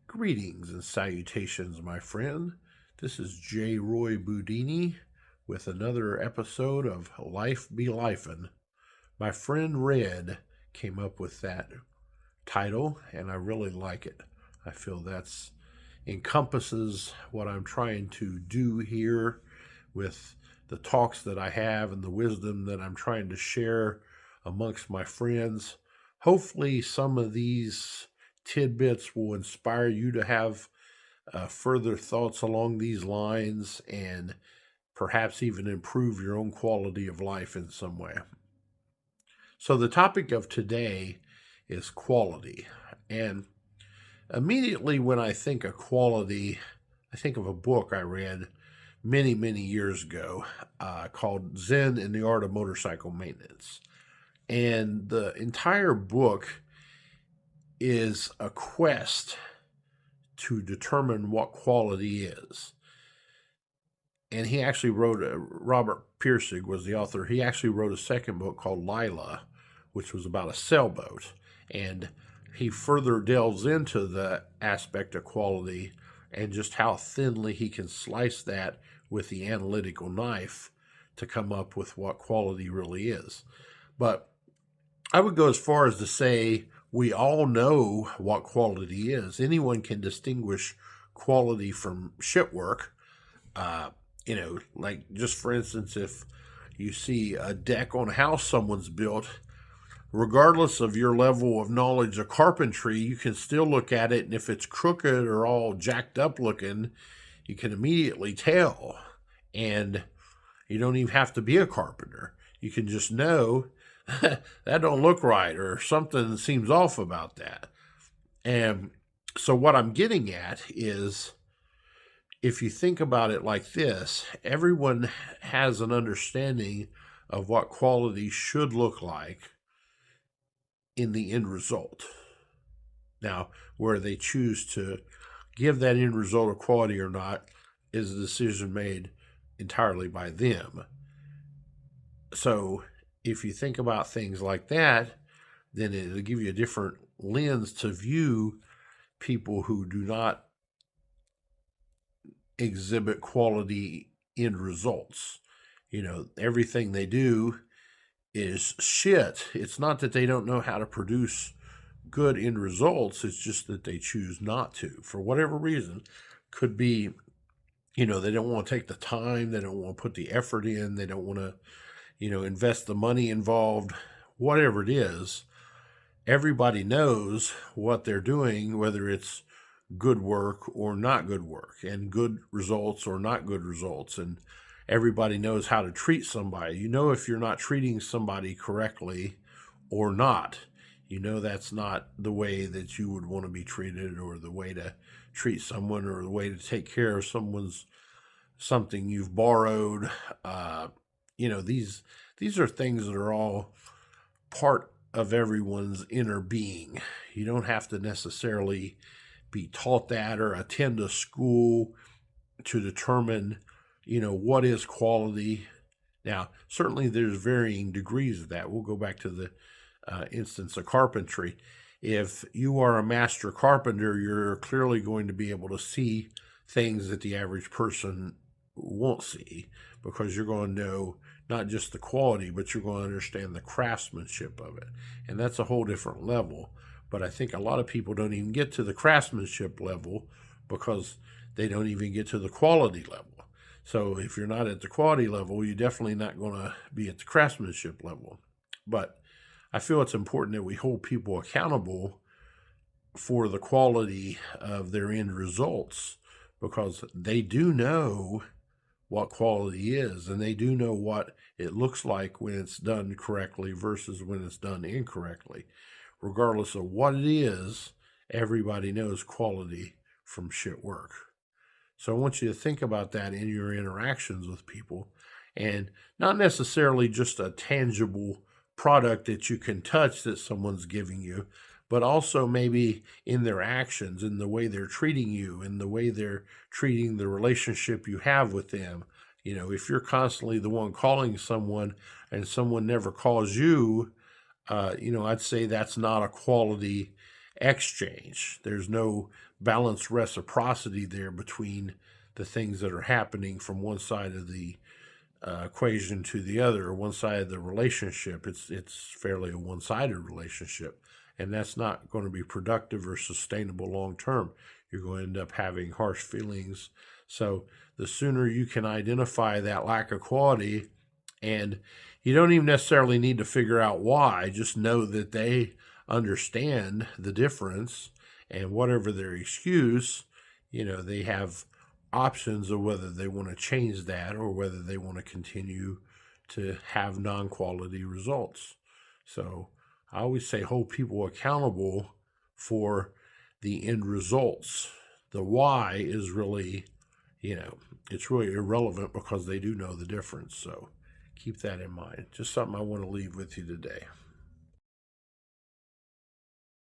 Greetings and salutations, my friend. This is J. Roy Boudini with another episode of Life Be Lifin. My friend Red came up with that title, and I really like it. I feel that's encompasses what I'm trying to do here with the talks that I have and the wisdom that I'm trying to share amongst my friends. Hopefully, some of these tidbits will inspire you to have further thoughts along these lines and perhaps even improve your own quality of life in some way. So, the topic of today is quality. And immediately when I think of quality, I think of a book I read many, many years ago called Zen and the Art of Motorcycle Maintenance. And the entire book is a quest to determine what quality is. And he actually wrote, Robert Pirsig was the author, he actually wrote a second book called Lila, which was about a sailboat. And he further delves into the aspect of quality and just how thinly he can slice that with the analytical knife to come up with what quality really is. But I would go as far as to say we all know what quality is. Anyone can distinguish quality from shit work. Like just for instance, if you see a deck on a house someone's built, regardless of your level of knowledge of carpentry, you can still look at it, and if it's crooked or all jacked up looking, you can immediately tell. And you don't even have to be a carpenter. You can just know that don't look right or something seems off about that. And so what I'm getting at is if you think about it like this, everyone has an understanding of what quality should look like in the end result. Now, where they choose to give that end result a quality or not is a decision made entirely by them. So if you think about things like that, then it'll give you a different lens to view people who do not exhibit quality end results. Everything they do is shit. It's not that they don't know how to produce good end results. It's just that they choose not to for whatever reason. Could be, they don't want to take the time. They don't want to put the effort in. They don't want to, invest the money involved, whatever it is. Everybody knows what they're doing, whether it's good work or not good work, and good results or not good results. And everybody knows how to treat somebody. If you're not treating somebody correctly or not. That's not the way that you would want to be treated, or the way to treat someone, or the way to take care of something you've borrowed. These are things that are all part of everyone's inner being. You don't have to necessarily be taught that or attend a school to determine, what is quality. Now, certainly there's varying degrees of that. We'll go back to the instance of carpentry. If you are a master carpenter, you're clearly going to be able to see things that the average person won't see, because you're going to know not just the quality, but you're going to understand the craftsmanship of it. And that's a whole different level. But I think a lot of people don't even get to the craftsmanship level because they don't even get to the quality level. So if you're not at the quality level, you're definitely not going to be at the craftsmanship level. But I feel it's important that we hold people accountable for the quality of their end results, because they do know what quality is, and they do know what it looks like when it's done correctly versus when it's done incorrectly. Regardless of what it is, everybody knows quality from shit work. So I want you to think about that in your interactions with people, and not necessarily just a tangible product that you can touch that someone's giving you, but also maybe in their actions, in the way they're treating you, in the way they're treating the relationship you have with them. If you're constantly the one calling someone and someone never calls you, I'd say that's not a quality exchange. There's no balanced reciprocity there between the things that are happening from one side of the equation to the other, or one side of the relationship. It's fairly a one-sided relationship, and that's not going to be productive or sustainable long term. You're going to end up having harsh feelings. So the sooner you can identify that lack of quality, and you don't even necessarily need to figure out why, just know that they understand the difference, and whatever their excuse, they have options of whether they want to change that or whether they want to continue to have non-quality results. So I always say hold people accountable for the end results. The why is really, it's really irrelevant because they do know the difference. So keep that in mind. Just something I want to leave with you today.